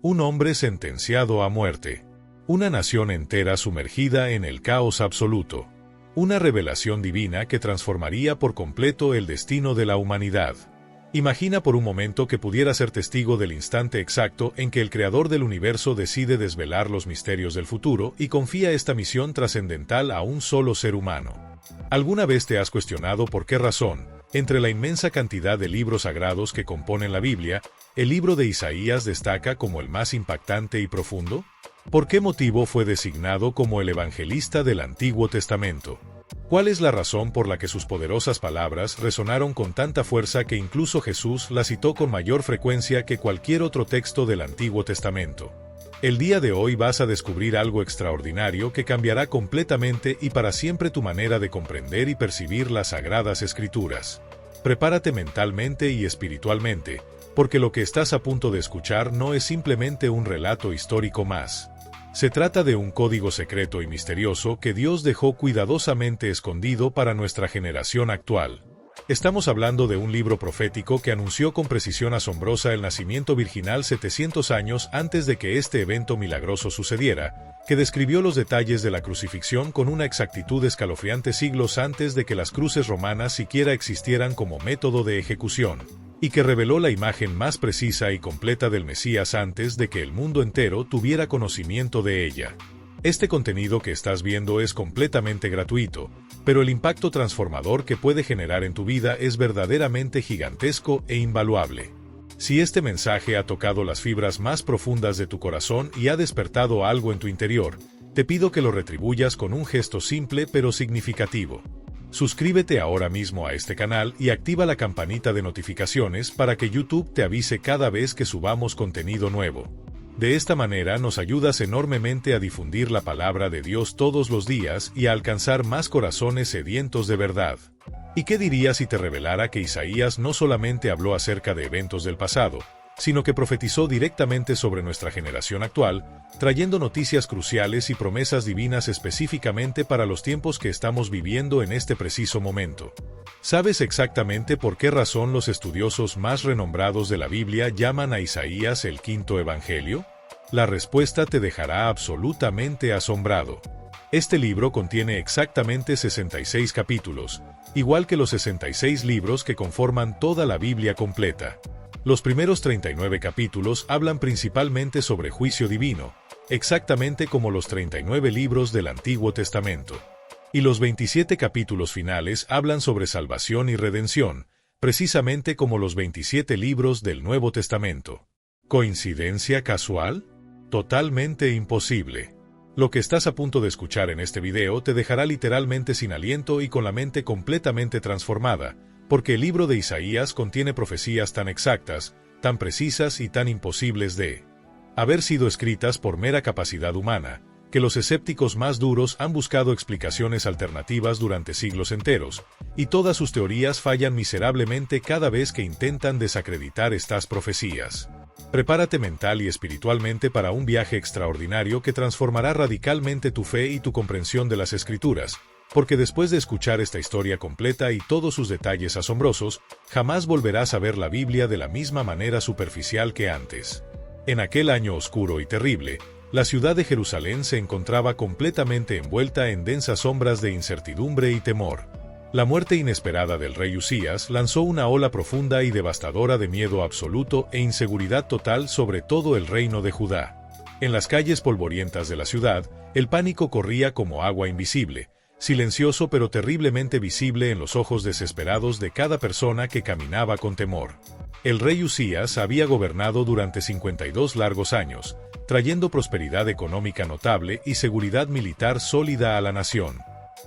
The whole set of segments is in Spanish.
Un hombre sentenciado a muerte. Una nación entera sumergida en el caos absoluto. Una revelación divina que transformaría por completo el destino de la humanidad. Imagina por un momento que pudiera ser testigo del instante exacto en que el creador del universo decide desvelar los misterios del futuro y confía esta misión trascendental a un solo ser humano. ¿Alguna vez te has cuestionado por qué razón, entre la inmensa cantidad de libros sagrados que componen la Biblia, el libro de Isaías destaca como el más impactante y profundo? ¿Por qué motivo fue designado como el evangelista del Antiguo Testamento? ¿Cuál es la razón por la que sus poderosas palabras resonaron con tanta fuerza que incluso Jesús las citó con mayor frecuencia que cualquier otro texto del Antiguo Testamento? El día de hoy vas a descubrir algo extraordinario que cambiará completamente y para siempre tu manera de comprender y percibir las Sagradas Escrituras. Prepárate mentalmente y espiritualmente, porque lo que estás a punto de escuchar no es simplemente un relato histórico más. Se trata de un código secreto y misterioso que Dios dejó cuidadosamente escondido para nuestra generación actual. Estamos hablando de un libro profético que anunció con precisión asombrosa el nacimiento virginal 700 años antes de que este evento milagroso sucediera, que describió los detalles de la crucifixión con una exactitud escalofriante siglos antes de que las cruces romanas siquiera existieran como método de ejecución, y que reveló la imagen más precisa y completa del Mesías antes de que el mundo entero tuviera conocimiento de ella. Este contenido que estás viendo es completamente gratuito, pero el impacto transformador que puede generar en tu vida es verdaderamente gigantesco e invaluable. Si este mensaje ha tocado las fibras más profundas de tu corazón y ha despertado algo en tu interior, te pido que lo retribuyas con un gesto simple pero significativo. Suscríbete ahora mismo a este canal y activa la campanita de notificaciones para que YouTube te avise cada vez que subamos contenido nuevo. De esta manera nos ayudas enormemente a difundir la palabra de Dios todos los días y a alcanzar más corazones sedientos de verdad. ¿Y qué dirías si te revelara que Isaías no solamente habló acerca de eventos del pasado, sino que profetizó directamente sobre nuestra generación actual, trayendo noticias cruciales y promesas divinas específicamente para los tiempos que estamos viviendo en este preciso momento? ¿Sabes exactamente por qué razón los estudiosos más renombrados de la Biblia llaman a Isaías el quinto evangelio? La respuesta te dejará absolutamente asombrado. Este libro contiene exactamente 66 capítulos, igual que los 66 libros que conforman toda la Biblia completa. Los primeros 39 capítulos hablan principalmente sobre juicio divino, exactamente como los 39 libros del Antiguo Testamento. Y los 27 capítulos finales hablan sobre salvación y redención, precisamente como los 27 libros del Nuevo Testamento. ¿Coincidencia casual? Totalmente imposible. Lo que estás a punto de escuchar en este video te dejará literalmente sin aliento y con la mente completamente transformada, porque el libro de Isaías contiene profecías tan exactas, tan precisas y tan imposibles de haber sido escritas por mera capacidad humana, que los escépticos más duros han buscado explicaciones alternativas durante siglos enteros, y todas sus teorías fallan miserablemente cada vez que intentan desacreditar estas profecías. Prepárate mental y espiritualmente para un viaje extraordinario que transformará radicalmente tu fe y tu comprensión de las Escrituras, porque después de escuchar esta historia completa y todos sus detalles asombrosos, jamás volverás a ver la Biblia de la misma manera superficial que antes. En aquel año oscuro y terrible, la ciudad de Jerusalén se encontraba completamente envuelta en densas sombras de incertidumbre y temor. La muerte inesperada del rey Usías lanzó una ola profunda y devastadora de miedo absoluto e inseguridad total sobre todo el reino de Judá. En las calles polvorientas de la ciudad, el pánico corría como agua invisible, silencioso pero terriblemente visible en los ojos desesperados de cada persona que caminaba con temor. El rey Usías había gobernado durante 52 largos años, trayendo prosperidad económica notable y seguridad militar sólida a la nación.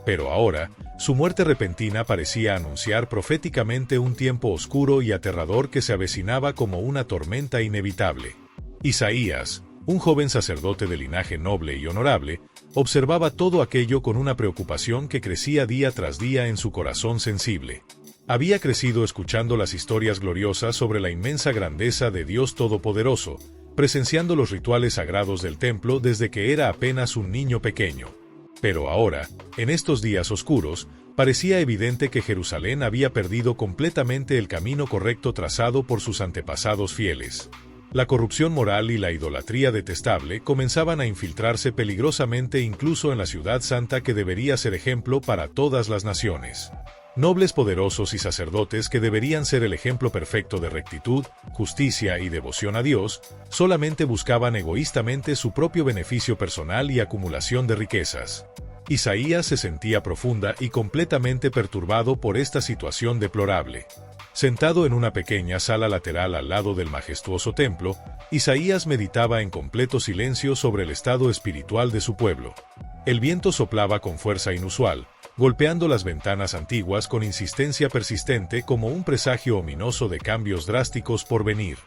Pero ahora, su muerte repentina parecía anunciar proféticamente un tiempo oscuro y aterrador que se avecinaba como una tormenta inevitable. Isaías, un joven sacerdote de linaje noble y honorable, observaba todo aquello con una preocupación que crecía día tras día en su corazón sensible. Había crecido escuchando las historias gloriosas sobre la inmensa grandeza de Dios Todopoderoso, presenciando los rituales sagrados del templo desde que era apenas un niño pequeño. Pero ahora, en estos días oscuros, parecía evidente que Jerusalén había perdido completamente el camino correcto trazado por sus antepasados fieles. La corrupción moral y la idolatría detestable comenzaban a infiltrarse peligrosamente incluso en la ciudad santa que debería ser ejemplo para todas las naciones. Nobles poderosos y sacerdotes que deberían ser el ejemplo perfecto de rectitud, justicia y devoción a Dios, solamente buscaban egoístamente su propio beneficio personal y acumulación de riquezas. Isaías se sentía profunda y completamente perturbado por esta situación deplorable. Sentado en una pequeña sala lateral al lado del majestuoso templo, Isaías meditaba en completo silencio sobre el estado espiritual de su pueblo. El viento soplaba con fuerza inusual, golpeando las ventanas antiguas con insistencia persistente como un presagio ominoso de cambios drásticos por venir.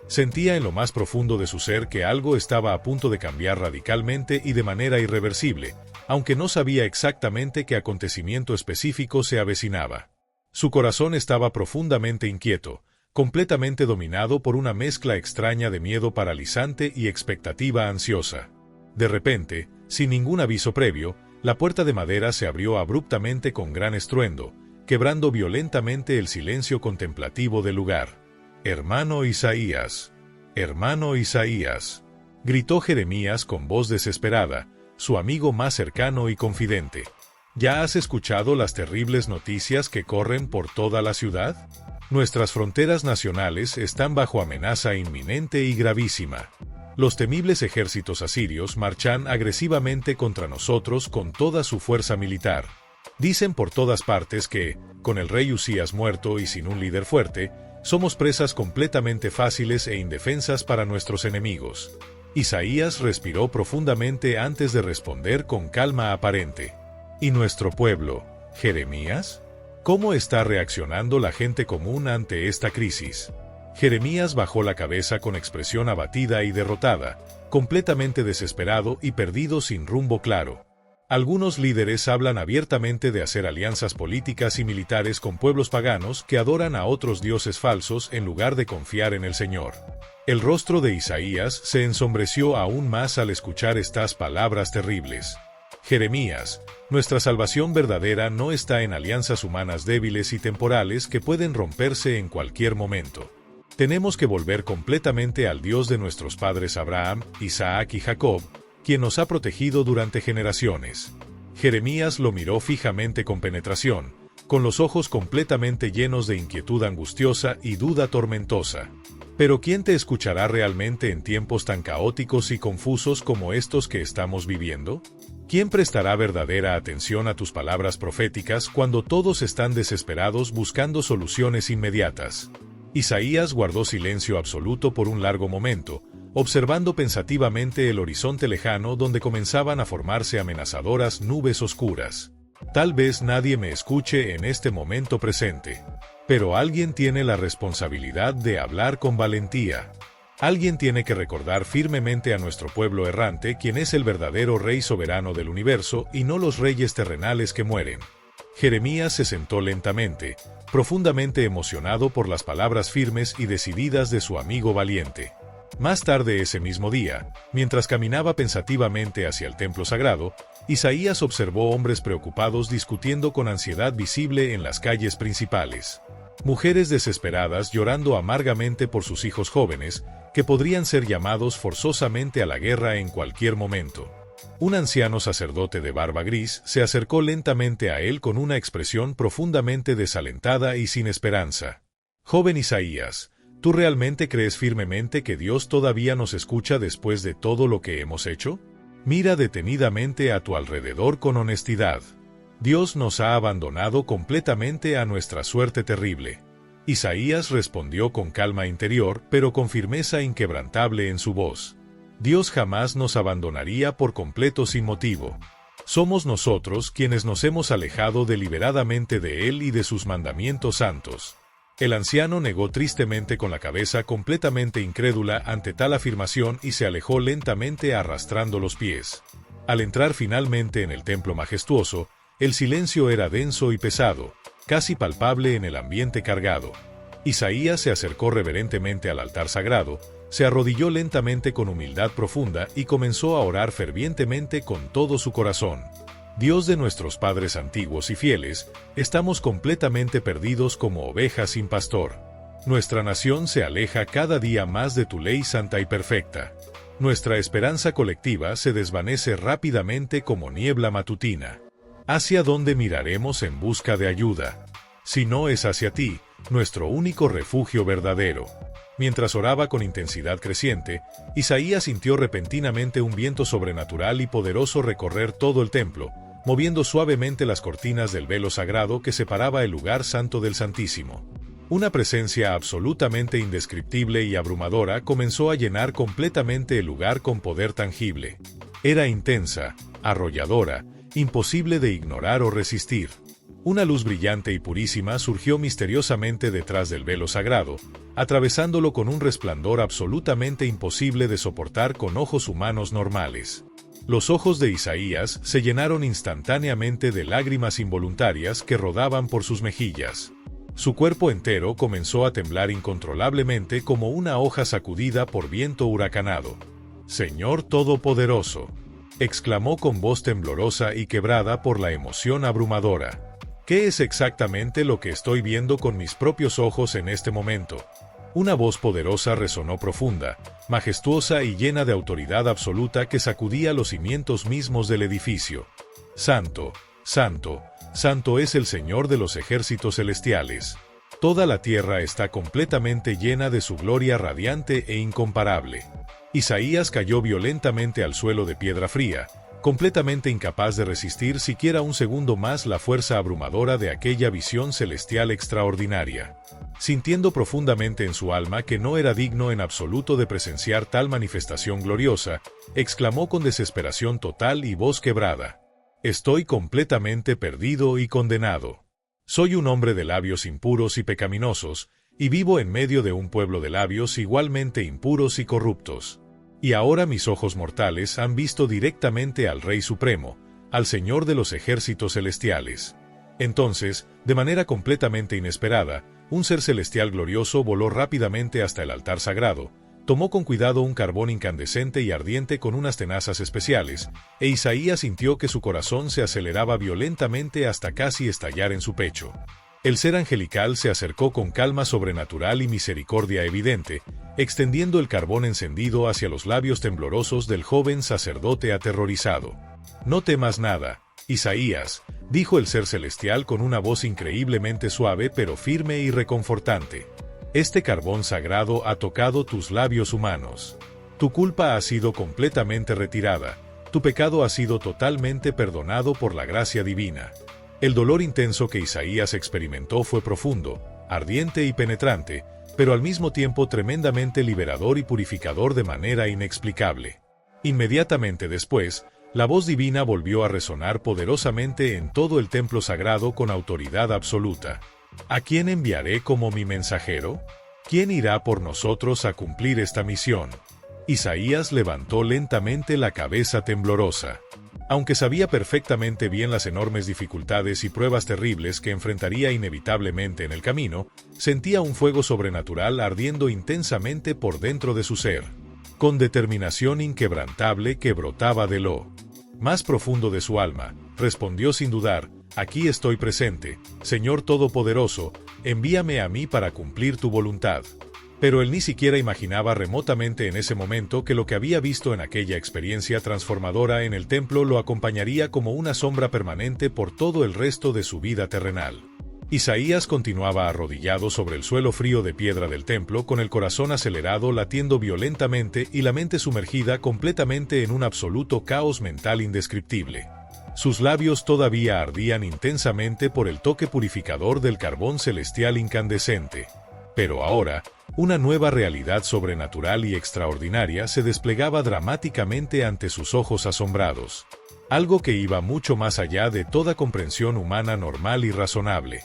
Sentía en lo más profundo de su ser que algo estaba a punto de cambiar radicalmente y de manera irreversible, aunque no sabía exactamente qué acontecimiento específico se avecinaba. Su corazón estaba profundamente inquieto, completamente dominado por una mezcla extraña de miedo paralizante y expectativa ansiosa. De repente, sin ningún aviso previo, la puerta de madera se abrió abruptamente con gran estruendo, quebrando violentamente el silencio contemplativo del lugar. «Hermano Isaías, hermano Isaías», gritó Jeremías con voz desesperada, su amigo más cercano y confidente. ¿Ya has escuchado las terribles noticias que corren por toda la ciudad? Nuestras fronteras nacionales están bajo amenaza inminente y gravísima. Los temibles ejércitos asirios marchan agresivamente contra nosotros con toda su fuerza militar. Dicen por todas partes que, con el rey Usías muerto y sin un líder fuerte, somos presas completamente fáciles e indefensas para nuestros enemigos. Isaías respiró profundamente antes de responder con calma aparente. ¿Y nuestro pueblo, Jeremías? ¿Cómo está reaccionando la gente común ante esta crisis? Jeremías bajó la cabeza con expresión abatida y derrotada, completamente desesperado y perdido sin rumbo claro. Algunos líderes hablan abiertamente de hacer alianzas políticas y militares con pueblos paganos que adoran a otros dioses falsos en lugar de confiar en el Señor. El rostro de Isaías se ensombreció aún más al escuchar estas palabras terribles. Jeremías, nuestra salvación verdadera no está en alianzas humanas débiles y temporales que pueden romperse en cualquier momento. Tenemos que volver completamente al Dios de nuestros padres Abraham, Isaac y Jacob, quien nos ha protegido durante generaciones. Jeremías lo miró fijamente con penetración, con los ojos completamente llenos de inquietud angustiosa y duda tormentosa. Pero ¿quién te escuchará realmente en tiempos tan caóticos y confusos como estos que estamos viviendo? ¿Quién prestará verdadera atención a tus palabras proféticas cuando todos están desesperados buscando soluciones inmediatas? Isaías guardó silencio absoluto por un largo momento, observando pensativamente el horizonte lejano donde comenzaban a formarse amenazadoras nubes oscuras. Tal vez nadie me escuche en este momento presente, pero alguien tiene la responsabilidad de hablar con valentía. Alguien tiene que recordar firmemente a nuestro pueblo errante quién es el verdadero Rey soberano del universo y no los reyes terrenales que mueren. Jeremías se sentó lentamente, profundamente emocionado por las palabras firmes y decididas de su amigo valiente. Más tarde ese mismo día, mientras caminaba pensativamente hacia el templo sagrado, Isaías observó hombres preocupados discutiendo con ansiedad visible en las calles principales. Mujeres desesperadas llorando amargamente por sus hijos jóvenes, que podrían ser llamados forzosamente a la guerra en cualquier momento. Un anciano sacerdote de barba gris se acercó lentamente a él con una expresión profundamente desalentada y sin esperanza. «Joven Isaías, ¿tú realmente crees firmemente que Dios todavía nos escucha después de todo lo que hemos hecho? Mira detenidamente a tu alrededor con honestidad. Dios nos ha abandonado completamente a nuestra suerte terrible». Isaías respondió con calma interior, pero con firmeza inquebrantable en su voz. Dios jamás nos abandonaría por completo sin motivo. Somos nosotros quienes nos hemos alejado deliberadamente de Él y de sus mandamientos santos. El anciano negó tristemente con la cabeza, completamente incrédula ante tal afirmación, y se alejó lentamente arrastrando los pies. Al entrar finalmente en el templo majestuoso, el silencio era denso y pesado, casi palpable en el ambiente cargado. Isaías se acercó reverentemente al altar sagrado, se arrodilló lentamente con humildad profunda y comenzó a orar fervientemente con todo su corazón. Dios de nuestros padres antiguos y fieles, estamos completamente perdidos como ovejas sin pastor. Nuestra nación se aleja cada día más de tu ley santa y perfecta. Nuestra esperanza colectiva se desvanece rápidamente como niebla matutina. ¿Hacia dónde miraremos en busca de ayuda? Si no es hacia ti, nuestro único refugio verdadero. Mientras oraba con intensidad creciente, Isaías sintió repentinamente un viento sobrenatural y poderoso recorrer todo el templo, moviendo suavemente las cortinas del velo sagrado que separaba el lugar santo del Santísimo. Una presencia absolutamente indescriptible y abrumadora comenzó a llenar completamente el lugar con poder tangible. Era intensa, arrolladora, imposible de ignorar o resistir. Una luz brillante y purísima surgió misteriosamente detrás del velo sagrado, atravesándolo con un resplandor absolutamente imposible de soportar con ojos humanos normales. Los ojos de Isaías se llenaron instantáneamente de lágrimas involuntarias que rodaban por sus mejillas. Su cuerpo entero comenzó a temblar incontrolablemente como una hoja sacudida por viento huracanado. «Señor Todopoderoso», exclamó con voz temblorosa y quebrada por la emoción abrumadora. «¿Qué es exactamente lo que estoy viendo con mis propios ojos en este momento?» Una voz poderosa resonó profunda, majestuosa y llena de autoridad absoluta que sacudía los cimientos mismos del edificio. «Santo, santo, santo es el Señor de los ejércitos celestiales. Toda la tierra está completamente llena de su gloria radiante e incomparable». Isaías cayó violentamente al suelo de piedra fría, completamente incapaz de resistir siquiera un segundo más la fuerza abrumadora de aquella visión celestial extraordinaria. Sintiendo profundamente en su alma que no era digno en absoluto de presenciar tal manifestación gloriosa, exclamó con desesperación total y voz quebrada: «Estoy completamente perdido y condenado. Soy un hombre de labios impuros y pecaminosos, y vivo en medio de un pueblo de labios igualmente impuros y corruptos. Y ahora mis ojos mortales han visto directamente al Rey Supremo, al Señor de los ejércitos celestiales». Entonces, de manera completamente inesperada, un ser celestial glorioso voló rápidamente hasta el altar sagrado, tomó con cuidado un carbón incandescente y ardiente con unas tenazas especiales, e Isaías sintió que su corazón se aceleraba violentamente hasta casi estallar en su pecho. El ser angelical se acercó con calma sobrenatural y misericordia evidente, extendiendo el carbón encendido hacia los labios temblorosos del joven sacerdote aterrorizado. «No temas nada, Isaías», dijo el ser celestial con una voz increíblemente suave pero firme y reconfortante. «Este carbón sagrado ha tocado tus labios humanos. Tu culpa ha sido completamente retirada, tu pecado ha sido totalmente perdonado por la gracia divina». El dolor intenso que Isaías experimentó fue profundo, ardiente y penetrante, pero al mismo tiempo tremendamente liberador y purificador de manera inexplicable. Inmediatamente después, la voz divina volvió a resonar poderosamente en todo el templo sagrado con autoridad absoluta. «¿A quién enviaré como mi mensajero? ¿Quién irá por nosotros a cumplir esta misión?» Isaías levantó lentamente la cabeza temblorosa. Aunque sabía perfectamente bien las enormes dificultades y pruebas terribles que enfrentaría inevitablemente en el camino, sentía un fuego sobrenatural ardiendo intensamente por dentro de su ser, con determinación inquebrantable que brotaba de lo más profundo de su alma. Respondió sin dudar: «Aquí estoy presente, Señor Todopoderoso, envíame a mí para cumplir tu voluntad». Pero él ni siquiera imaginaba remotamente en ese momento que lo que había visto en aquella experiencia transformadora en el templo lo acompañaría como una sombra permanente por todo el resto de su vida terrenal. Isaías continuaba arrodillado sobre el suelo frío de piedra del templo con el corazón acelerado latiendo violentamente y la mente sumergida completamente en un absoluto caos mental indescriptible. Sus labios todavía ardían intensamente por el toque purificador del carbón celestial incandescente. Pero ahora, una nueva realidad sobrenatural y extraordinaria se desplegaba dramáticamente ante sus ojos asombrados. Algo que iba mucho más allá de toda comprensión humana normal y razonable.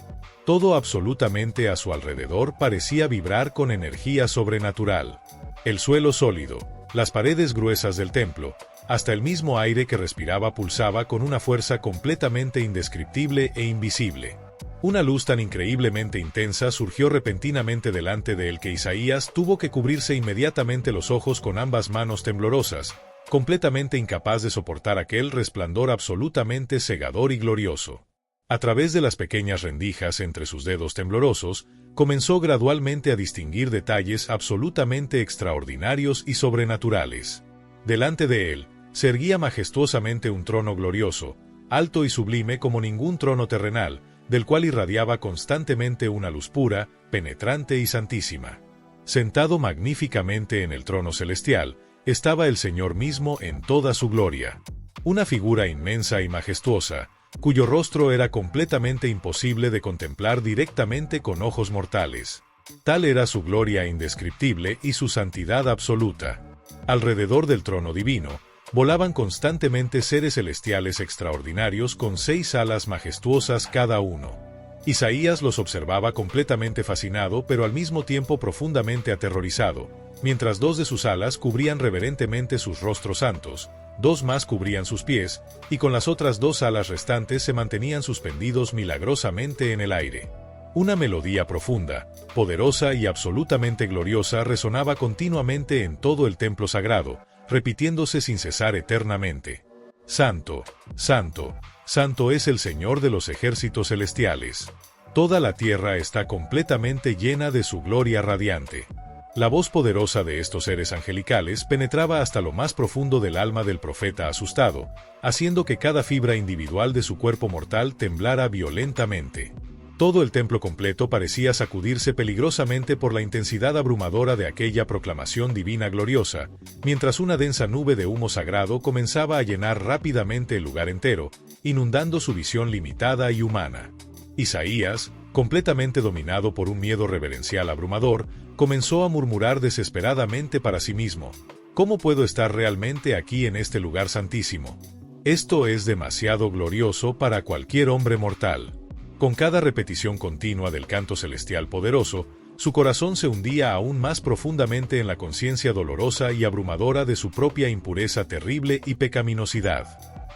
Todo absolutamente a su alrededor parecía vibrar con energía sobrenatural. El suelo sólido, las paredes gruesas del templo, hasta el mismo aire que respiraba pulsaba con una fuerza completamente indescriptible e invisible. Una luz tan increíblemente intensa surgió repentinamente delante de él que Isaías tuvo que cubrirse inmediatamente los ojos con ambas manos temblorosas, completamente incapaz de soportar aquel resplandor absolutamente cegador y glorioso. A través de las pequeñas rendijas entre sus dedos temblorosos, comenzó gradualmente a distinguir detalles absolutamente extraordinarios y sobrenaturales. Delante de él, se erguía majestuosamente un trono glorioso, alto y sublime como ningún trono terrenal, del cual irradiaba constantemente una luz pura, penetrante y santísima. Sentado magníficamente en el trono celestial, estaba el Señor mismo en toda su gloria. Una figura inmensa y majestuosa, cuyo rostro era completamente imposible de contemplar directamente con ojos mortales. Tal era su gloria indescriptible y su santidad absoluta. Alrededor del trono divino, volaban constantemente seres celestiales extraordinarios con 6 alas majestuosas cada uno. Isaías los observaba completamente fascinado, pero al mismo tiempo profundamente aterrorizado, mientras 2 de sus alas cubrían reverentemente sus rostros santos, 2 más cubrían sus pies, y con las otras 2 alas restantes se mantenían suspendidos milagrosamente en el aire. Una melodía profunda, poderosa y absolutamente gloriosa resonaba continuamente en todo el templo sagrado, repitiéndose sin cesar eternamente. Santo, santo, santo es el Señor de los ejércitos celestiales. Toda la tierra está completamente llena de su gloria radiante. La voz poderosa de estos seres angelicales penetraba hasta lo más profundo del alma del profeta asustado, haciendo que cada fibra individual de su cuerpo mortal temblara violentamente. Todo el templo completo parecía sacudirse peligrosamente por la intensidad abrumadora de aquella proclamación divina gloriosa, mientras una densa nube de humo sagrado comenzaba a llenar rápidamente el lugar entero, inundando su visión limitada y humana. Isaías, completamente dominado por un miedo reverencial abrumador, comenzó a murmurar desesperadamente para sí mismo: ¿cómo puedo estar realmente aquí en este lugar santísimo? Esto es demasiado glorioso para cualquier hombre mortal. Con cada repetición continua del canto celestial poderoso, su corazón se hundía aún más profundamente en la conciencia dolorosa y abrumadora de su propia impureza terrible y pecaminosidad.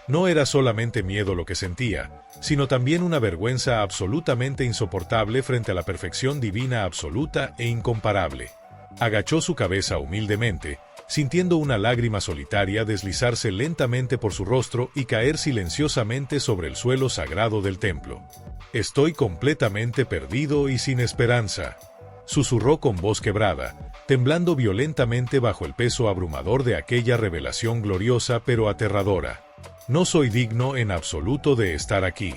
No era solamente miedo lo que sentía, sino también una vergüenza absolutamente insoportable frente a la perfección divina absoluta e incomparable. Agachó su cabeza humildemente, sintiendo una lágrima solitaria deslizarse lentamente por su rostro y caer silenciosamente sobre el suelo sagrado del templo. «Estoy completamente perdido y sin esperanza», susurró con voz quebrada, temblando violentamente bajo el peso abrumador de aquella revelación gloriosa pero aterradora. «No soy digno en absoluto de estar aquí.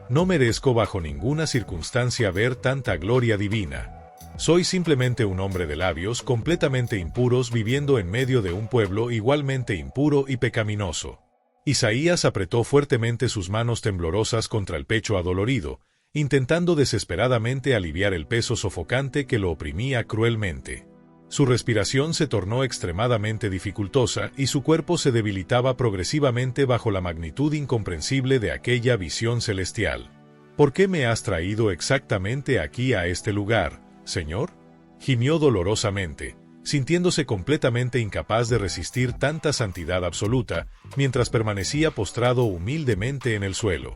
No merezco bajo ninguna circunstancia ver tanta gloria divina. Soy simplemente un hombre de labios completamente impuros viviendo en medio de un pueblo igualmente impuro y pecaminoso». Isaías apretó fuertemente sus manos temblorosas contra el pecho adolorido, intentando desesperadamente aliviar el peso sofocante que lo oprimía cruelmente. Su respiración se tornó extremadamente dificultosa y su cuerpo se debilitaba progresivamente bajo la magnitud incomprensible de aquella visión celestial. «¿Por qué me has traído exactamente aquí a este lugar, Señor?», gimió dolorosamente, sintiéndose completamente incapaz de resistir tanta santidad absoluta, mientras permanecía postrado humildemente en el suelo.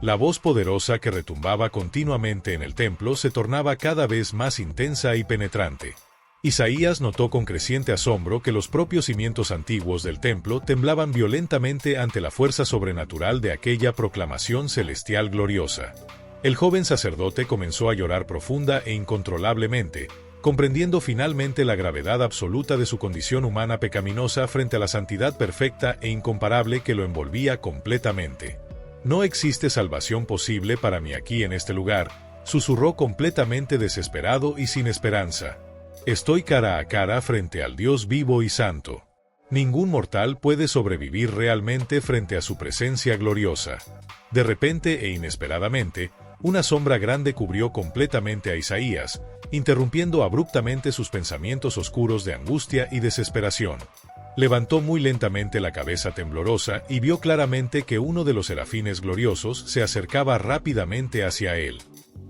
La voz poderosa que retumbaba continuamente en el templo se tornaba cada vez más intensa y penetrante. Isaías notó con creciente asombro que los propios cimientos antiguos del templo temblaban violentamente ante la fuerza sobrenatural de aquella proclamación celestial gloriosa. El joven sacerdote comenzó a llorar profunda e incontrolablemente, comprendiendo finalmente la gravedad absoluta de su condición humana pecaminosa frente a la santidad perfecta e incomparable que lo envolvía completamente. «No existe salvación posible para mí aquí en este lugar», susurró completamente desesperado y sin esperanza. «Estoy cara a cara frente al Dios vivo y santo. Ningún mortal puede sobrevivir realmente frente a su presencia gloriosa». De repente e inesperadamente, una sombra grande cubrió completamente a Isaías, interrumpiendo abruptamente sus pensamientos oscuros de angustia y desesperación. Levantó muy lentamente la cabeza temblorosa y vio claramente que uno de los serafines gloriosos se acercaba rápidamente hacia él.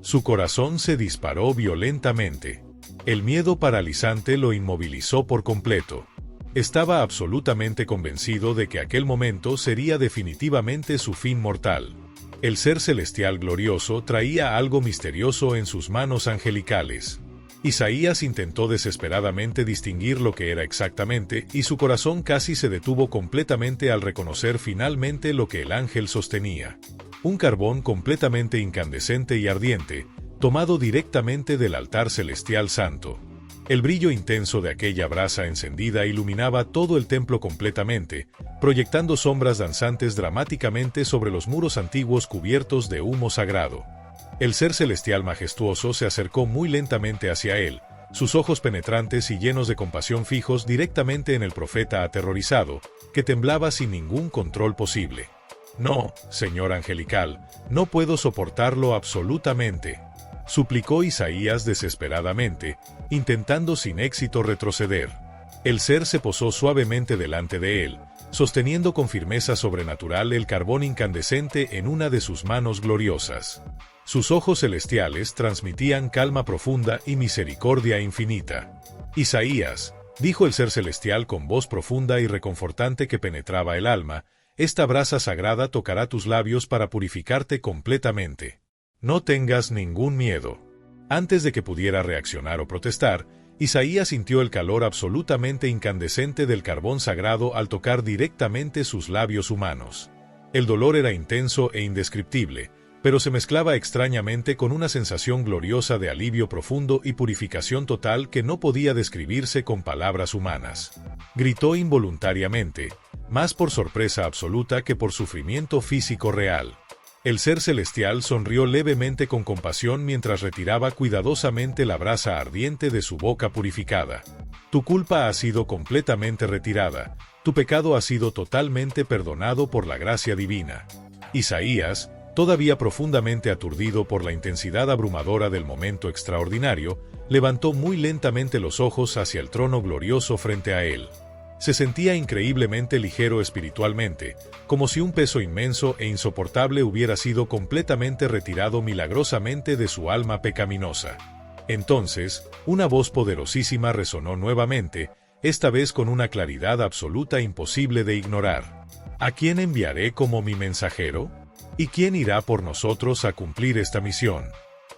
Su corazón se disparó violentamente. El miedo paralizante lo inmovilizó por completo. Estaba absolutamente convencido de que aquel momento sería definitivamente su fin mortal. El ser celestial glorioso traía algo misterioso en sus manos angelicales. Isaías intentó desesperadamente distinguir lo que era exactamente, y su corazón casi se detuvo completamente al reconocer finalmente lo que el ángel sostenía. Un carbón completamente incandescente y ardiente, tomado directamente del altar celestial santo. El brillo intenso de aquella brasa encendida iluminaba todo el templo completamente, proyectando sombras danzantes dramáticamente sobre los muros antiguos cubiertos de humo sagrado. El ser celestial majestuoso se acercó muy lentamente hacia él, sus ojos penetrantes y llenos de compasión fijos directamente en el profeta aterrorizado, que temblaba sin ningún control posible. «No, señor angelical, no puedo soportarlo absolutamente», suplicó Isaías desesperadamente, intentando sin éxito retroceder. El ser se posó suavemente delante de él, sosteniendo con firmeza sobrenatural el carbón incandescente en una de sus manos gloriosas. Sus ojos celestiales transmitían calma profunda y misericordia infinita. «Isaías», dijo el ser celestial con voz profunda y reconfortante que penetraba el alma, «esta brasa sagrada tocará tus labios para purificarte completamente. No tengas ningún miedo». Antes de que pudiera reaccionar o protestar, Isaías sintió el calor absolutamente incandescente del carbón sagrado al tocar directamente sus labios humanos. El dolor era intenso e indescriptible, pero se mezclaba extrañamente con una sensación gloriosa de alivio profundo y purificación total que no podía describirse con palabras humanas. Gritó involuntariamente, más por sorpresa absoluta que por sufrimiento físico real. El ser celestial sonrió levemente con compasión mientras retiraba cuidadosamente la brasa ardiente de su boca purificada. «Tu culpa ha sido completamente retirada, tu pecado ha sido totalmente perdonado por la gracia divina». Isaías, todavía profundamente aturdido por la intensidad abrumadora del momento extraordinario, levantó muy lentamente los ojos hacia el trono glorioso frente a él. Se sentía increíblemente ligero espiritualmente, como si un peso inmenso e insoportable hubiera sido completamente retirado milagrosamente de su alma pecaminosa. Entonces, una voz poderosísima resonó nuevamente, esta vez con una claridad absoluta imposible de ignorar. «¿A quién enviaré como mi mensajero? ¿Y quién irá por nosotros a cumplir esta misión?».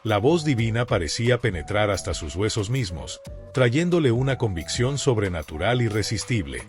La voz divina parecía penetrar hasta sus huesos mismos, trayéndole una convicción sobrenatural irresistible.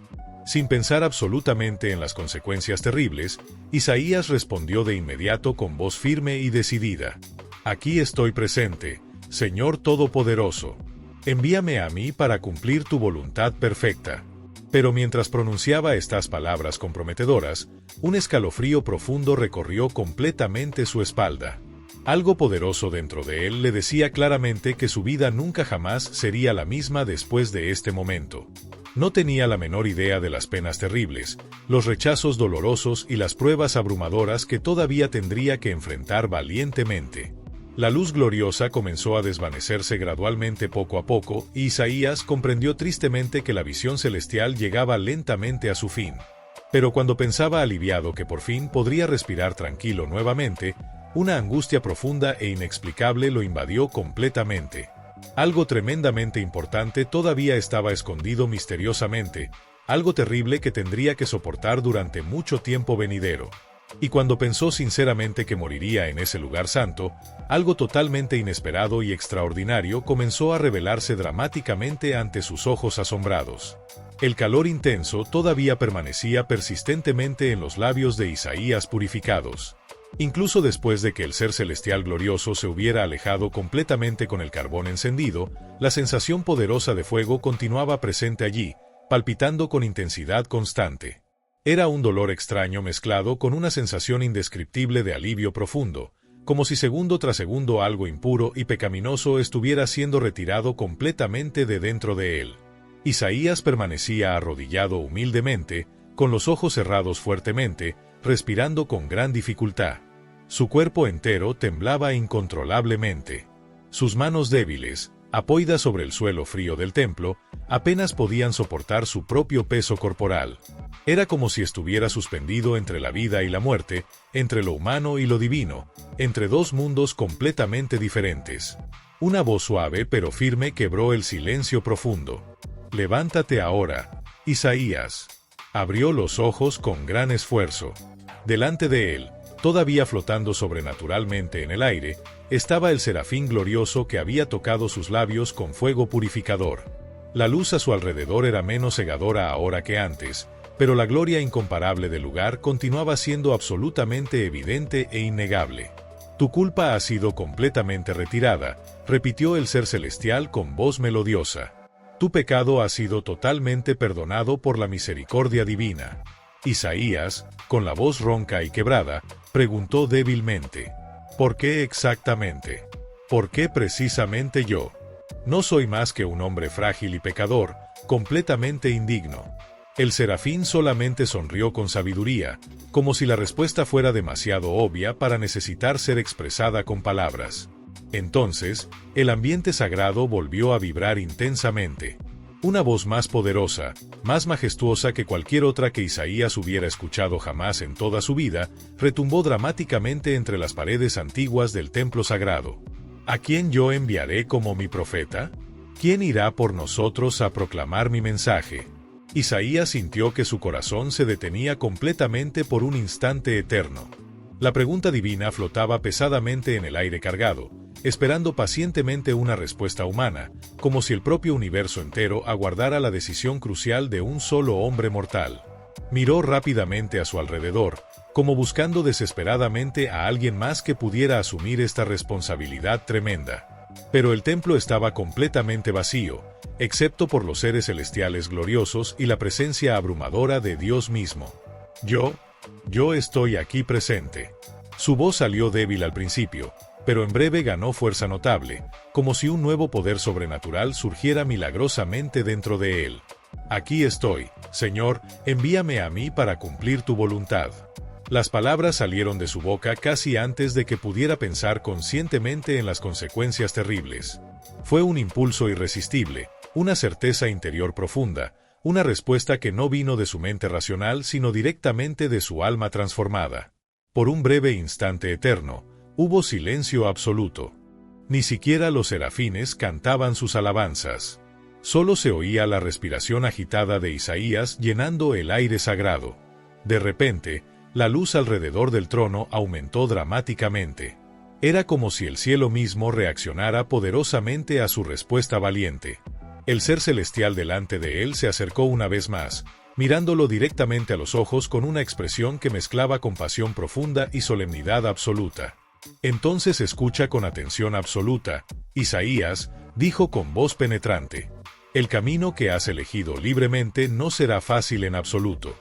Sin pensar absolutamente en las consecuencias terribles, Isaías respondió de inmediato con voz firme y decidida: «Aquí estoy presente, Señor Todopoderoso. Envíame a mí para cumplir tu voluntad perfecta». Pero mientras pronunciaba estas palabras comprometedoras, un escalofrío profundo recorrió completamente su espalda. Algo poderoso dentro de él le decía claramente que su vida nunca jamás sería la misma después de este momento. No tenía la menor idea de las penas terribles, los rechazos dolorosos y las pruebas abrumadoras que todavía tendría que enfrentar valientemente. La luz gloriosa comenzó a desvanecerse gradualmente poco a poco, y Isaías comprendió tristemente que la visión celestial llegaba lentamente a su fin. Pero cuando pensaba aliviado que por fin podría respirar tranquilo nuevamente, una angustia profunda e inexplicable lo invadió completamente. Algo tremendamente importante todavía estaba escondido misteriosamente, algo terrible que tendría que soportar durante mucho tiempo venidero. Y cuando pensó sinceramente que moriría en ese lugar santo, algo totalmente inesperado y extraordinario comenzó a revelarse dramáticamente ante sus ojos asombrados. El calor intenso todavía permanecía persistentemente en los labios de Isaías purificados. Incluso después de que el ser celestial glorioso se hubiera alejado completamente con el carbón encendido, la sensación poderosa de fuego continuaba presente allí, palpitando con intensidad constante. Era un dolor extraño mezclado con una sensación indescriptible de alivio profundo, como si segundo tras segundo algo impuro y pecaminoso estuviera siendo retirado completamente de dentro de él. Isaías permanecía arrodillado humildemente, con los ojos cerrados fuertemente, respirando con gran dificultad. Su cuerpo entero temblaba incontrolablemente. Sus manos débiles, apoyadas sobre el suelo frío del templo, apenas podían soportar su propio peso corporal. Era como si estuviera suspendido entre la vida y la muerte, entre lo humano y lo divino, entre dos mundos completamente diferentes. Una voz suave pero firme quebró el silencio profundo. «Levántate ahora, Isaías». Abrió los ojos con gran esfuerzo. Delante de él, todavía flotando sobrenaturalmente en el aire, estaba el serafín glorioso que había tocado sus labios con fuego purificador. La luz a su alrededor era menos cegadora ahora que antes, pero la gloria incomparable del lugar continuaba siendo absolutamente evidente e innegable. Tu culpa ha sido completamente retirada, repitió el ser celestial con voz melodiosa. Tu pecado ha sido totalmente perdonado por la misericordia divina. Isaías, con la voz ronca y quebrada, preguntó débilmente: ¿por qué exactamente? ¿Por qué precisamente yo? No soy más que un hombre frágil y pecador, completamente indigno. El serafín solamente sonrió con sabiduría, como si la respuesta fuera demasiado obvia para necesitar ser expresada con palabras. Entonces, el ambiente sagrado volvió a vibrar intensamente. Una voz más poderosa, más majestuosa que cualquier otra que Isaías hubiera escuchado jamás en toda su vida, retumbó dramáticamente entre las paredes antiguas del templo sagrado. ¿A quién yo enviaré como mi profeta? ¿Quién irá por nosotros a proclamar mi mensaje? Isaías sintió que su corazón se detenía completamente por un instante eterno. La pregunta divina flotaba pesadamente en el aire cargado, esperando pacientemente una respuesta humana, como si el propio universo entero aguardara la decisión crucial de un solo hombre mortal. Miró rápidamente a su alrededor, como buscando desesperadamente a alguien más que pudiera asumir esta responsabilidad tremenda. Pero el templo estaba completamente vacío, excepto por los seres celestiales gloriosos y la presencia abrumadora de Dios mismo. Yo estoy aquí presente. Su voz salió débil al principio, pero en breve ganó fuerza notable, como si un nuevo poder sobrenatural surgiera milagrosamente dentro de él. Aquí estoy, Señor, envíame a mí para cumplir tu voluntad. Las palabras salieron de su boca casi antes de que pudiera pensar conscientemente en las consecuencias terribles. Fue un impulso irresistible, una certeza interior profunda, una respuesta que no vino de su mente racional sino directamente de su alma transformada. Por un breve instante eterno, hubo silencio absoluto. Ni siquiera los serafines cantaban sus alabanzas. Solo se oía la respiración agitada de Isaías llenando el aire sagrado. De repente, la luz alrededor del trono aumentó dramáticamente. Era como si el cielo mismo reaccionara poderosamente a su respuesta valiente. El ser celestial delante de él se acercó una vez más, mirándolo directamente a los ojos con una expresión que mezclaba compasión profunda y solemnidad absoluta. Entonces escucha con atención absoluta, Isaías, dijo con voz penetrante. El camino que has elegido libremente no será fácil en absoluto.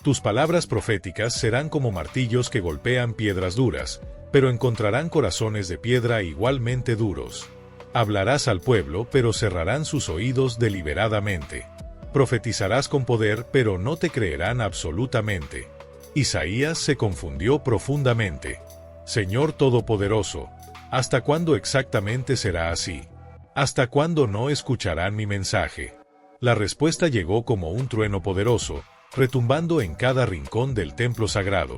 Tus palabras proféticas serán como martillos que golpean piedras duras, pero encontrarán corazones de piedra igualmente duros. Hablarás al pueblo, pero cerrarán sus oídos deliberadamente. Profetizarás con poder, pero no te creerán absolutamente. Isaías se confundió profundamente. Señor Todopoderoso, ¿hasta cuándo exactamente será así? ¿Hasta cuándo no escucharán mi mensaje? La respuesta llegó como un trueno poderoso, retumbando en cada rincón del templo sagrado,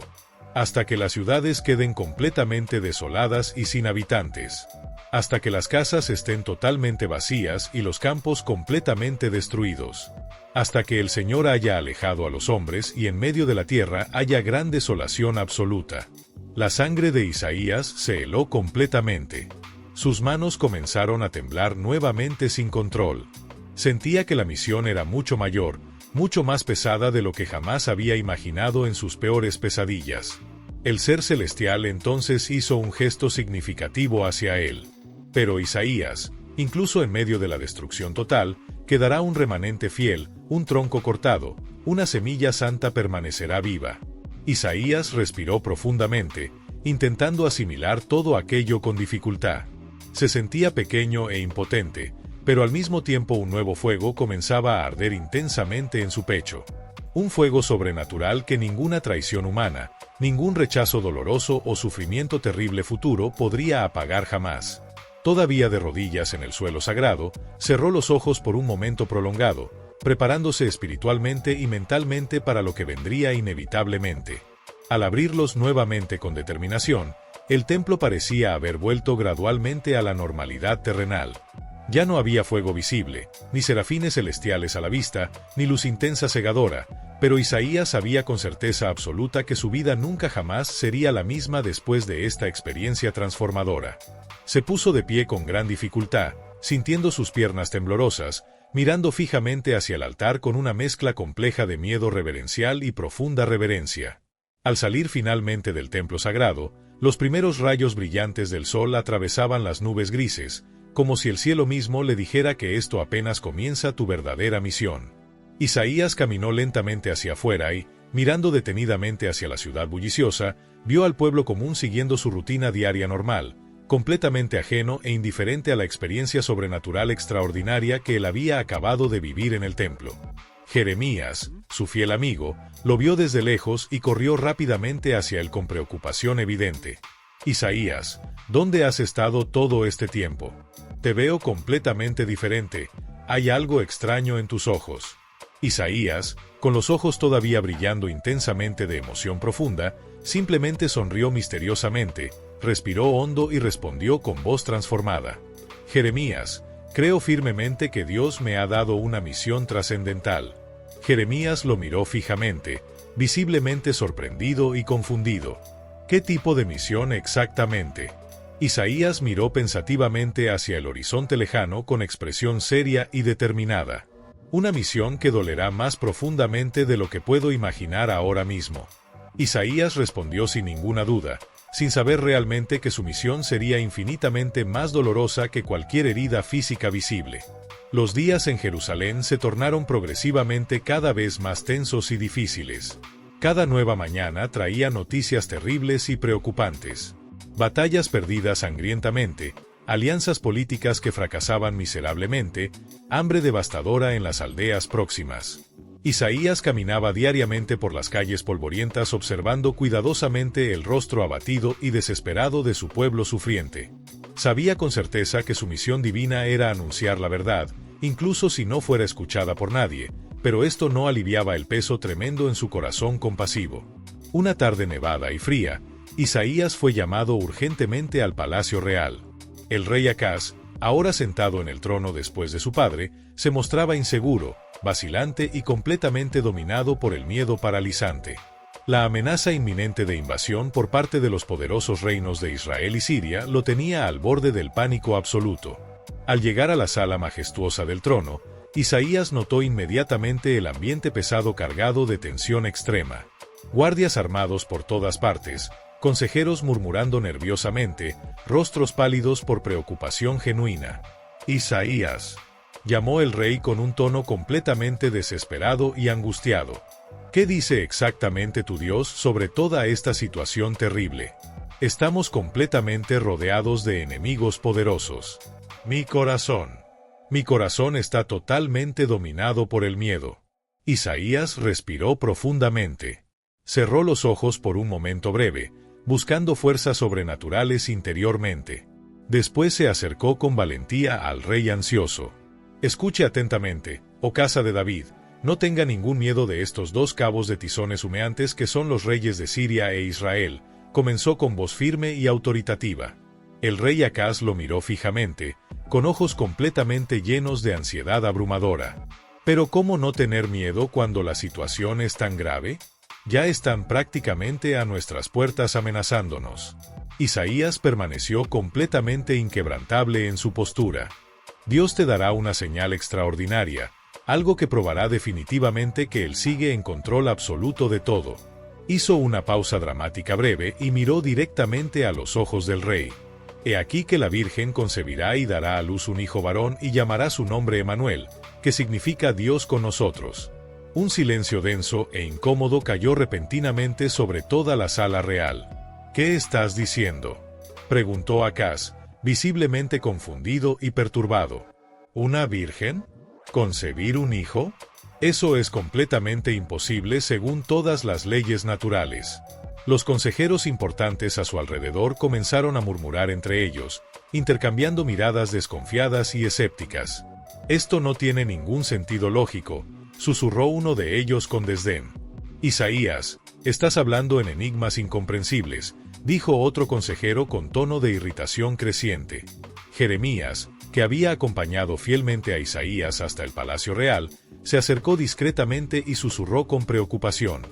hasta que las ciudades queden completamente desoladas y sin habitantes, hasta que las casas estén totalmente vacías y los campos completamente destruidos, hasta que el Señor haya alejado a los hombres y en medio de la tierra haya gran desolación absoluta. La sangre de Isaías se heló completamente. Sus manos comenzaron a temblar nuevamente sin control. Sentía que la misión era mucho mayor, mucho más pesada de lo que jamás había imaginado en sus peores pesadillas. El ser celestial entonces hizo un gesto significativo hacia él. Pero Isaías, incluso en medio de la destrucción total, quedará un remanente fiel, un tronco cortado, una semilla santa permanecerá viva. Isaías respiró profundamente, intentando asimilar todo aquello con dificultad. Se sentía pequeño e impotente, pero al mismo tiempo un nuevo fuego comenzaba a arder intensamente en su pecho. Un fuego sobrenatural que ninguna traición humana, ningún rechazo doloroso o sufrimiento terrible futuro podría apagar jamás. Todavía de rodillas en el suelo sagrado, cerró los ojos por un momento prolongado, preparándose espiritualmente y mentalmente para lo que vendría inevitablemente. Al abrirlos nuevamente con determinación, el templo parecía haber vuelto gradualmente a la normalidad terrenal. Ya no había fuego visible, ni serafines celestiales a la vista, ni luz intensa cegadora, pero Isaías sabía con certeza absoluta que su vida nunca jamás sería la misma después de esta experiencia transformadora. Se puso de pie con gran dificultad, sintiendo sus piernas temblorosas, mirando fijamente hacia el altar con una mezcla compleja de miedo reverencial y profunda reverencia. Al salir finalmente del templo sagrado, Los primeros rayos brillantes del sol atravesaban las nubes grises, como si el cielo mismo le dijera que esto apenas comienza tu verdadera misión. Isaías caminó lentamente hacia afuera y, mirando detenidamente hacia la ciudad bulliciosa, vio al pueblo común siguiendo su rutina diaria normal, completamente ajeno e indiferente a la experiencia sobrenatural extraordinaria que él había acabado de vivir en el templo. Jeremías, su fiel amigo, lo vio desde lejos y corrió rápidamente hacia él con preocupación evidente. Isaías, ¿dónde has estado todo este tiempo? Te veo completamente diferente, hay algo extraño en tus ojos. Isaías, con los ojos todavía brillando intensamente de emoción profunda, simplemente sonrió misteriosamente, respiró hondo y respondió con voz transformada. Jeremías, creo firmemente que Dios me ha dado una misión trascendental. Jeremías lo miró fijamente, visiblemente sorprendido y confundido. ¿Qué tipo de misión exactamente? Isaías miró pensativamente hacia el horizonte lejano con expresión seria y determinada. Una misión que dolerá más profundamente de lo que puedo imaginar ahora mismo. Isaías respondió sin ninguna duda, sin saber realmente que su misión sería infinitamente más dolorosa que cualquier herida física visible. Los días en Jerusalén se tornaron progresivamente cada vez más tensos y difíciles. Cada nueva mañana traía noticias terribles y preocupantes. Batallas perdidas sangrientamente, alianzas políticas que fracasaban miserablemente, hambre devastadora en las aldeas próximas. Isaías caminaba diariamente por las calles polvorientas observando cuidadosamente el rostro abatido y desesperado de su pueblo sufriente. Sabía con certeza que su misión divina era anunciar la verdad, incluso si no fuera escuchada por nadie, pero esto no aliviaba el peso tremendo en su corazón compasivo. Una tarde nevada y fría, Isaías fue llamado urgentemente al palacio real. El rey Acaz, ahora sentado en el trono después de su padre, se mostraba inseguro, vacilante y completamente dominado por el miedo paralizante. La amenaza inminente de invasión por parte de los poderosos reinos de Israel y Siria lo tenía al borde del pánico absoluto. Al llegar a la sala majestuosa del trono, Isaías notó inmediatamente el ambiente pesado cargado de tensión extrema. Guardias armados por todas partes, consejeros murmurando nerviosamente, rostros pálidos por preocupación genuina. Isaías, llamó el rey con un tono completamente desesperado y angustiado. ¿Qué dice exactamente tu Dios sobre toda esta situación terrible? Estamos completamente rodeados de enemigos poderosos. Mi corazón está totalmente dominado por el miedo. Isaías respiró profundamente. Cerró los ojos por un momento breve, buscando fuerzas sobrenaturales interiormente. Después se acercó con valentía al rey ansioso. Escuche atentamente, oh casa de David, no tenga ningún miedo de estos dos cabos de tizones humeantes que son los reyes de Siria e Israel, comenzó con voz firme y autoritativa. El rey Acaz lo miró fijamente, con ojos completamente llenos de ansiedad abrumadora. Pero ¿cómo no tener miedo cuando la situación es tan grave? Ya están prácticamente a nuestras puertas amenazándonos. Isaías permaneció completamente inquebrantable en su postura. Dios te dará una señal extraordinaria, algo que probará definitivamente que Él sigue en control absoluto de todo. Hizo una pausa dramática breve y miró directamente a los ojos del rey. He aquí que la Virgen concebirá y dará a luz un hijo varón y llamará su nombre Emanuel, que significa Dios con nosotros. Un silencio denso e incómodo cayó repentinamente sobre toda la sala real. ¿Qué estás diciendo?, preguntó Acaz, visiblemente confundido y perturbado. ¿Una virgen? ¿Concebir un hijo? Eso es completamente imposible según todas las leyes naturales. Los consejeros importantes a su alrededor comenzaron a murmurar entre ellos, intercambiando miradas desconfiadas y escépticas. Esto no tiene ningún sentido lógico, susurró uno de ellos con desdén. Isaías, estás hablando en enigmas incomprensibles, dijo otro consejero con tono de irritación creciente. Jeremías, que había acompañado fielmente a Isaías hasta el palacio real, se acercó discretamente y susurró con preocupación.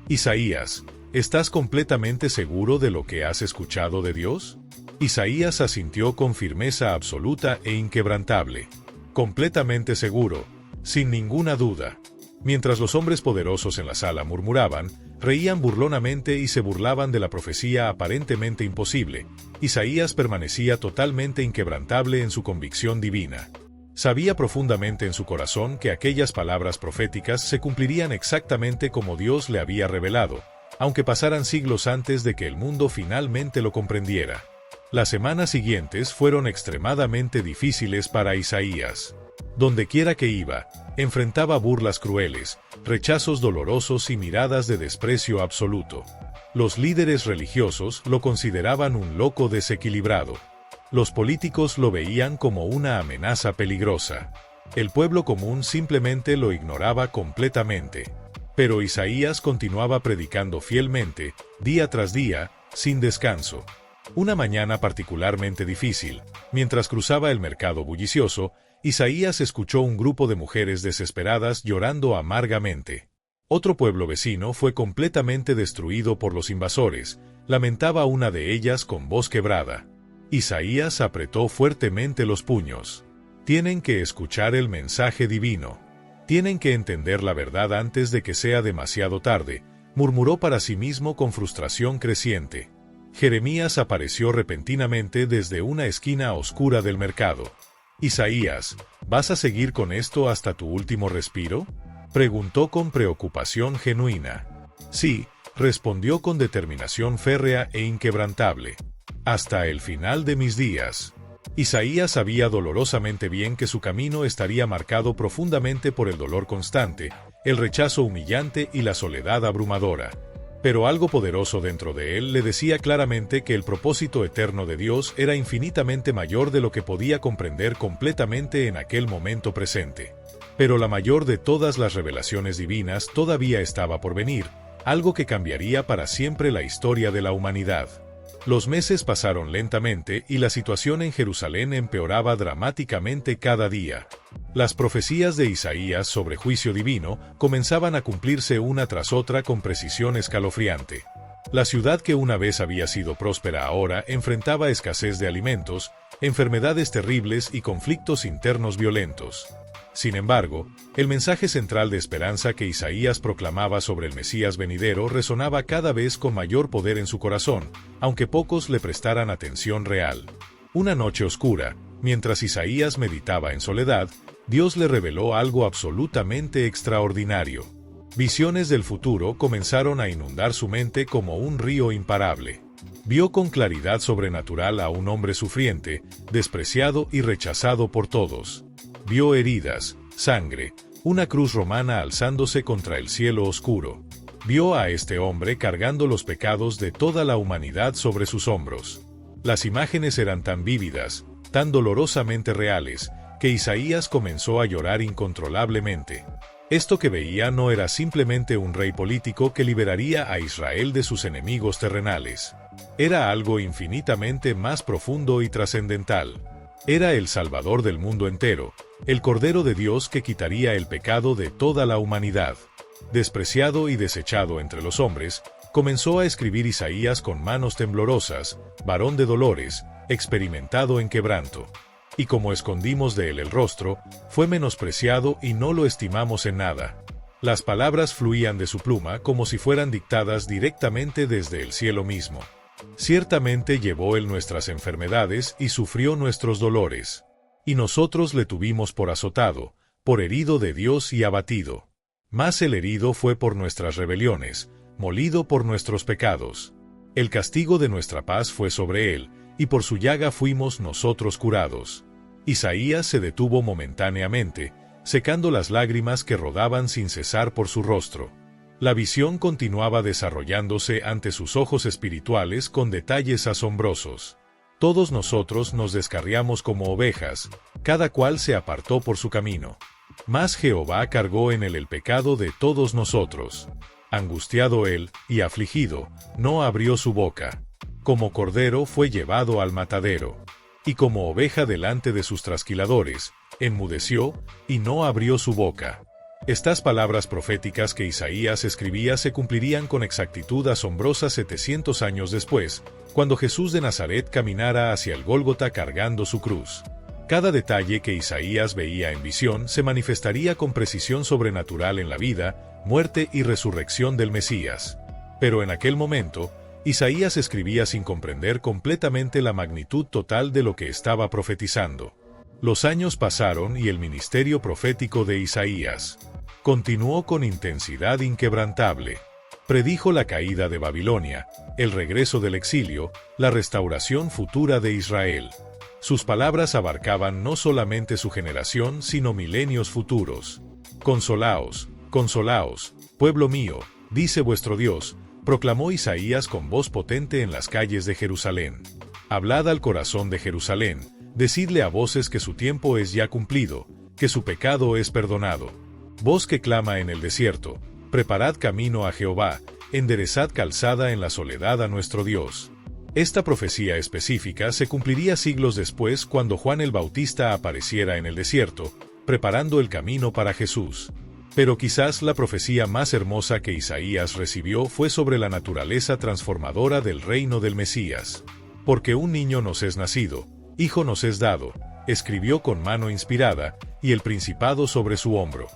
Isaías, ¿estás completamente seguro de lo que has escuchado de Dios? Isaías asintió con firmeza absoluta e inquebrantable. Completamente seguro, sin ninguna duda. Mientras los hombres poderosos en la sala murmuraban, Reían burlonamente y se burlaban de la profecía aparentemente imposible. Isaías permanecía totalmente inquebrantable en su convicción divina. Sabía profundamente en su corazón que aquellas palabras proféticas se cumplirían exactamente como Dios le había revelado, aunque pasaran siglos antes de que el mundo finalmente lo comprendiera. Las semanas siguientes fueron extremadamente difíciles para Isaías. Dondequiera que iba, enfrentaba burlas crueles, rechazos dolorosos y miradas de desprecio absoluto. Los líderes religiosos lo consideraban un loco desequilibrado. Los políticos lo veían como una amenaza peligrosa. El pueblo común simplemente lo ignoraba completamente. Pero Isaías continuaba predicando fielmente, día tras día, sin descanso. Una mañana particularmente difícil, mientras cruzaba el mercado bullicioso, Isaías escuchó un grupo de mujeres desesperadas llorando amargamente. Otro pueblo vecino fue completamente destruido por los invasores, lamentaba una de ellas con voz quebrada. Isaías apretó fuertemente los puños. Tienen que escuchar el mensaje divino. Tienen que entender la verdad antes de que sea demasiado tarde, murmuró para sí mismo con frustración creciente. Jeremías apareció repentinamente desde una esquina oscura del mercado. Isaías, ¿vas a seguir con esto hasta tu último respiro?, preguntó con preocupación genuina. Sí, respondió con determinación férrea e inquebrantable. Hasta el final de mis días. Isaías sabía dolorosamente bien que su camino estaría marcado profundamente por el dolor constante, el rechazo humillante y la soledad abrumadora. Pero algo poderoso dentro de él le decía claramente que el propósito eterno de Dios era infinitamente mayor de lo que podía comprender completamente en aquel momento presente. Pero la mayor de todas las revelaciones divinas todavía estaba por venir, algo que cambiaría para siempre la historia de la humanidad. Los meses pasaron lentamente y la situación en Jerusalén empeoraba dramáticamente cada día. Las profecías de Isaías sobre juicio divino comenzaban a cumplirse una tras otra con precisión escalofriante. La ciudad que una vez había sido próspera ahora enfrentaba escasez de alimentos, enfermedades terribles y conflictos internos violentos. Sin embargo, el mensaje central de esperanza que Isaías proclamaba sobre el Mesías venidero resonaba cada vez con mayor poder en su corazón, aunque pocos le prestaran atención real. Una noche oscura, mientras Isaías meditaba en soledad, Dios le reveló algo absolutamente extraordinario. Visiones del futuro comenzaron a inundar su mente como un río imparable. Vio con claridad sobrenatural a un hombre sufriente, despreciado y rechazado por todos. Vio heridas, sangre, una cruz romana alzándose contra el cielo oscuro. Vio a este hombre cargando los pecados de toda la humanidad sobre sus hombros. Las imágenes eran tan vívidas, tan dolorosamente reales, que Isaías comenzó a llorar incontrolablemente. Esto que veía no era simplemente un rey político que liberaría a Israel de sus enemigos terrenales. Era algo infinitamente más profundo y trascendental. Era el Salvador del mundo entero, el Cordero de Dios que quitaría el pecado de toda la humanidad. Despreciado y desechado entre los hombres, comenzó a escribir Isaías con manos temblorosas, varón de dolores, experimentado en quebranto. Y como escondimos de él el rostro, fue menospreciado y no lo estimamos en nada. Las palabras fluían de su pluma como si fueran dictadas directamente desde el cielo mismo. Ciertamente llevó él nuestras enfermedades y sufrió nuestros dolores. Y nosotros le tuvimos por azotado, por herido de Dios y abatido. Mas el herido fue por nuestras rebeliones, molido por nuestros pecados. El castigo de nuestra paz fue sobre él, y por su llaga fuimos nosotros curados. Isaías se detuvo momentáneamente, secando las lágrimas que rodaban sin cesar por su rostro. La visión continuaba desarrollándose ante sus ojos espirituales con detalles asombrosos. Todos nosotros nos descarriamos como ovejas, cada cual se apartó por su camino. Mas Jehová cargó en él el pecado de todos nosotros. Angustiado él, y afligido, no abrió su boca. Como cordero fue llevado al matadero. Y como oveja delante de sus trasquiladores, enmudeció, y no abrió su boca. Estas palabras proféticas que Isaías escribía se cumplirían con exactitud asombrosa 700 años después, cuando Jesús de Nazaret caminara hacia el Gólgota cargando su cruz. Cada detalle que Isaías veía en visión se manifestaría con precisión sobrenatural en la vida, muerte y resurrección del Mesías. Pero en aquel momento, Isaías escribía sin comprender completamente la magnitud total de lo que estaba profetizando. Los años pasaron y el ministerio profético de Isaías continuó con intensidad inquebrantable. Predijo la caída de Babilonia, el regreso del exilio, la restauración futura de Israel. Sus palabras abarcaban no solamente su generación, sino milenios futuros. Consolaos, consolaos, pueblo mío, dice vuestro Dios, proclamó Isaías con voz potente en las calles de Jerusalén. Hablad al corazón de Jerusalén, decidle a voces que su tiempo es ya cumplido, que su pecado es perdonado. Voz que clama en el desierto, preparad camino a Jehová, enderezad calzada en la soledad a nuestro Dios. Esta profecía específica se cumpliría siglos después cuando Juan el Bautista apareciera en el desierto, preparando el camino para Jesús. Pero quizás la profecía más hermosa que Isaías recibió fue sobre la naturaleza transformadora del reino del Mesías. Porque un niño nos es nacido, hijo nos es dado, escribió con mano inspirada, y el principado sobre su hombro.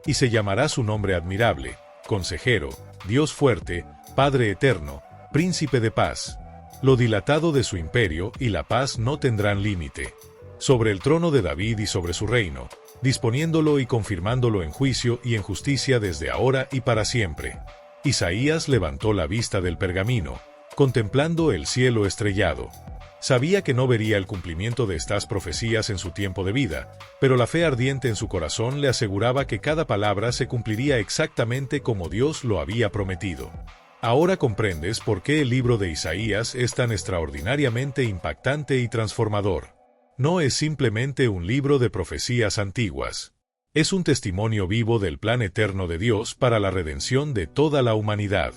Y se llamará su nombre admirable, Consejero, Dios fuerte, Padre eterno, Príncipe de paz. Lo dilatado de su imperio y la paz no tendrán límite. Sobre el trono de David y sobre su reino, disponiéndolo y confirmándolo en juicio y en justicia desde ahora y para siempre. Isaías levantó la vista del pergamino, contemplando el cielo estrellado. Sabía que no vería el cumplimiento de estas profecías en su tiempo de vida, pero la fe ardiente en su corazón le aseguraba que cada palabra se cumpliría exactamente como Dios lo había prometido. Ahora comprendes por qué el libro de Isaías es tan extraordinariamente impactante y transformador. No es simplemente un libro de profecías antiguas. Es un testimonio vivo del plan eterno de Dios para la redención de toda la humanidad.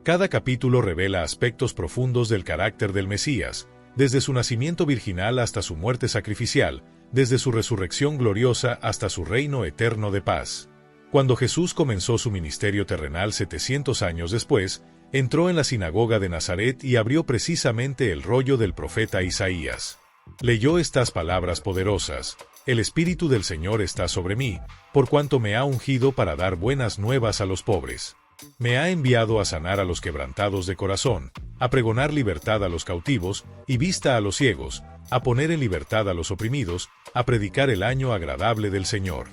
Cada capítulo revela aspectos profundos del carácter del Mesías, desde su nacimiento virginal hasta su muerte sacrificial, desde su resurrección gloriosa hasta su reino eterno de paz. Cuando Jesús comenzó su ministerio terrenal 700 años después, entró en la sinagoga de Nazaret y abrió precisamente el rollo del profeta Isaías. Leyó estas palabras poderosas: El Espíritu del Señor está sobre mí, por cuanto me ha ungido para dar buenas nuevas a los pobres. Me ha enviado a sanar a los quebrantados de corazón, a pregonar libertad a los cautivos y vista a los ciegos, a poner en libertad a los oprimidos, a predicar el año agradable del Señor.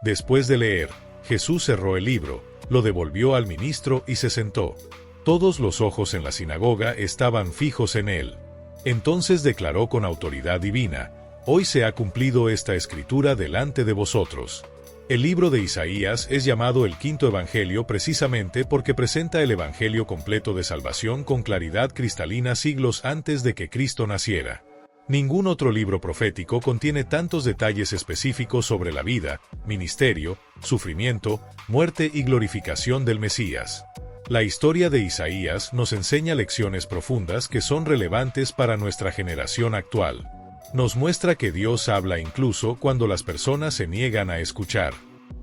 Después de leer, Jesús cerró el libro, lo devolvió al ministro y se sentó. Todos los ojos en la sinagoga estaban fijos en él. Entonces declaró con autoridad divina: Hoy se ha cumplido esta escritura delante de vosotros. El libro de Isaías es llamado el quinto evangelio precisamente porque presenta el evangelio completo de salvación con claridad cristalina siglos antes de que Cristo naciera. Ningún otro libro profético contiene tantos detalles específicos sobre la vida, ministerio, sufrimiento, muerte y glorificación del Mesías. La historia de Isaías nos enseña lecciones profundas que son relevantes para nuestra generación actual. Nos muestra que Dios habla incluso cuando las personas se niegan a escuchar.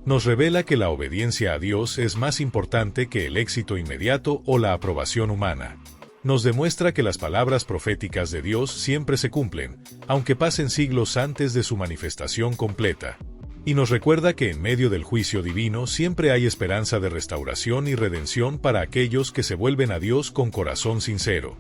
Nos revela que la obediencia a Dios es más importante que el éxito inmediato o la aprobación humana. Nos demuestra que las palabras proféticas de Dios siempre se cumplen, aunque pasen siglos antes de su manifestación completa. Y nos recuerda que en medio del juicio divino siempre hay esperanza de restauración y redención para aquellos que se vuelven a Dios con corazón sincero.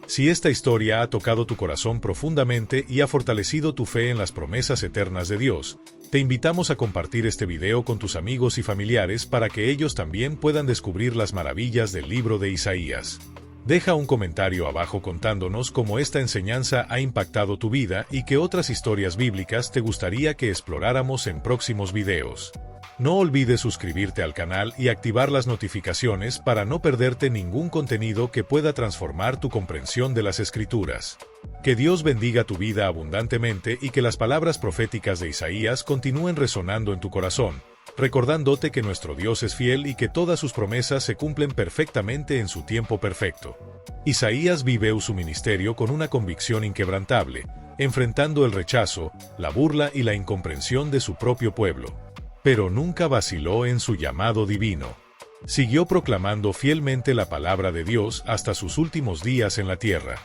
Si esta historia ha tocado tu corazón profundamente y ha fortalecido tu fe en las promesas eternas de Dios, te invitamos a compartir este video con tus amigos y familiares para que ellos también puedan descubrir las maravillas del libro de Isaías. Deja un comentario abajo contándonos cómo esta enseñanza ha impactado tu vida y qué otras historias bíblicas te gustaría que exploráramos en próximos videos. No olvides suscribirte al canal y activar las notificaciones para no perderte ningún contenido que pueda transformar tu comprensión de las Escrituras. Que Dios bendiga tu vida abundantemente y que las palabras proféticas de Isaías continúen resonando en tu corazón, recordándote que nuestro Dios es fiel y que todas sus promesas se cumplen perfectamente en su tiempo perfecto. Isaías vive su ministerio con una convicción inquebrantable, enfrentando el rechazo, la burla y la incomprensión de su propio pueblo. Pero nunca vaciló en su llamado divino. Siguió proclamando fielmente la palabra de Dios hasta sus últimos días en la tierra.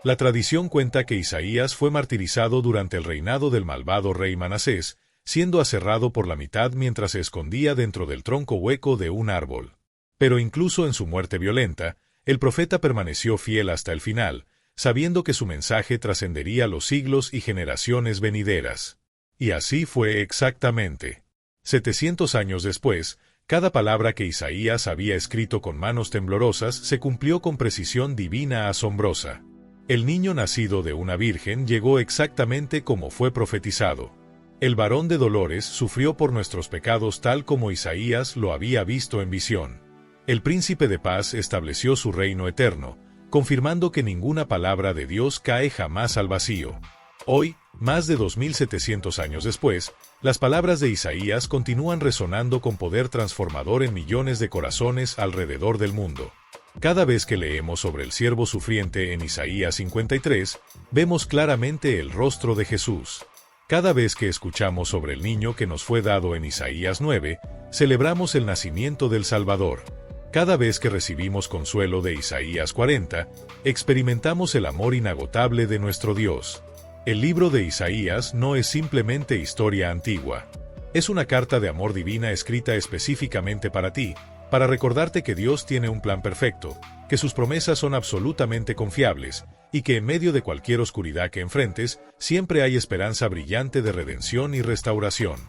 La tradición cuenta que Isaías fue martirizado durante el reinado del malvado rey Manasés, siendo aserrado por la mitad mientras se escondía dentro del tronco hueco de un árbol. Pero incluso en su muerte violenta, El profeta permaneció fiel hasta el final, sabiendo que su mensaje trascendería los siglos y generaciones venideras. Y así fue exactamente. 700 años después, cada palabra que Isaías había escrito con manos temblorosas se cumplió con precisión divina asombrosa. El niño nacido de una virgen llegó exactamente como fue profetizado. El varón de dolores sufrió por nuestros pecados tal como Isaías lo había visto en visión. El príncipe de paz estableció su reino eterno, confirmando que ninguna palabra de Dios cae jamás al vacío. Hoy, más de 2700 años después, las palabras de Isaías continúan resonando con poder transformador en millones de corazones alrededor del mundo. Cada vez que leemos sobre el siervo sufriente en Isaías 53, vemos claramente el rostro de Jesús. Cada vez que escuchamos sobre el niño que nos fue dado en Isaías 9, celebramos el nacimiento del Salvador. Cada vez que recibimos consuelo de Isaías 40, experimentamos el amor inagotable de nuestro Dios. El libro de Isaías no es simplemente historia antigua. Es una carta de amor divina escrita específicamente para ti, para recordarte que Dios tiene un plan perfecto, que sus promesas son absolutamente confiables, y que en medio de cualquier oscuridad que enfrentes, siempre hay esperanza brillante de redención y restauración.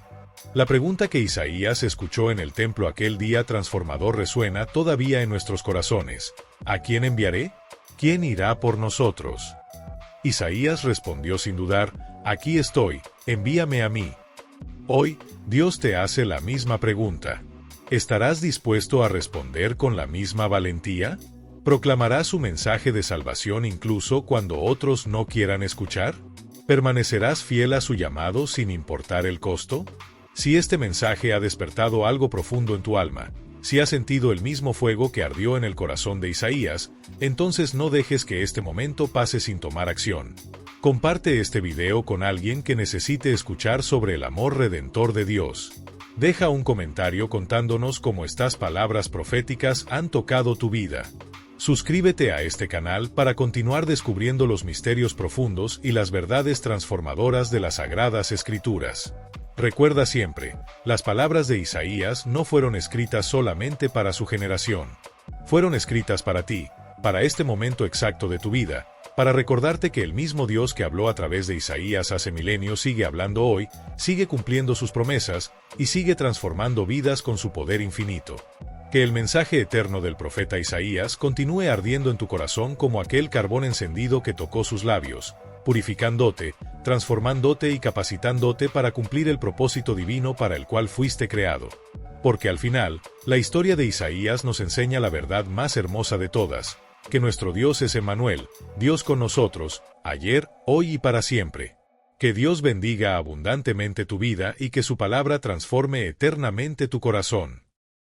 La pregunta que Isaías escuchó en el templo aquel día transformador resuena todavía en nuestros corazones. ¿A quién enviaré? ¿Quién irá por nosotros? Isaías respondió sin dudar, aquí estoy, envíame a mí. Hoy, Dios te hace la misma pregunta. ¿Estarás dispuesto a responder con la misma valentía? ¿Proclamarás su mensaje de salvación incluso cuando otros no quieran escuchar? ¿Permanecerás fiel a su llamado sin importar el costo? Si este mensaje ha despertado algo profundo en tu alma, si has sentido el mismo fuego que ardió en el corazón de Isaías, entonces no dejes que este momento pase sin tomar acción. Comparte este video con alguien que necesite escuchar sobre el amor redentor de Dios. Deja un comentario contándonos cómo estas palabras proféticas han tocado tu vida. Suscríbete a este canal para continuar descubriendo los misterios profundos y las verdades transformadoras de las Sagradas Escrituras. Recuerda siempre, las palabras de Isaías no fueron escritas solamente para su generación. Fueron escritas para ti, para este momento exacto de tu vida, para recordarte que el mismo Dios que habló a través de Isaías hace milenios sigue hablando hoy, sigue cumpliendo sus promesas y sigue transformando vidas con su poder infinito. Que el mensaje eterno del profeta Isaías continúe ardiendo en tu corazón como aquel carbón encendido que tocó sus labios, purificándote, transformándote y capacitándote para cumplir el propósito divino para el cual fuiste creado. Porque al final, la historia de Isaías nos enseña la verdad más hermosa de todas, que nuestro Dios es Emmanuel, Dios con nosotros, ayer, hoy y para siempre. Que Dios bendiga abundantemente tu vida y que su palabra transforme eternamente tu corazón.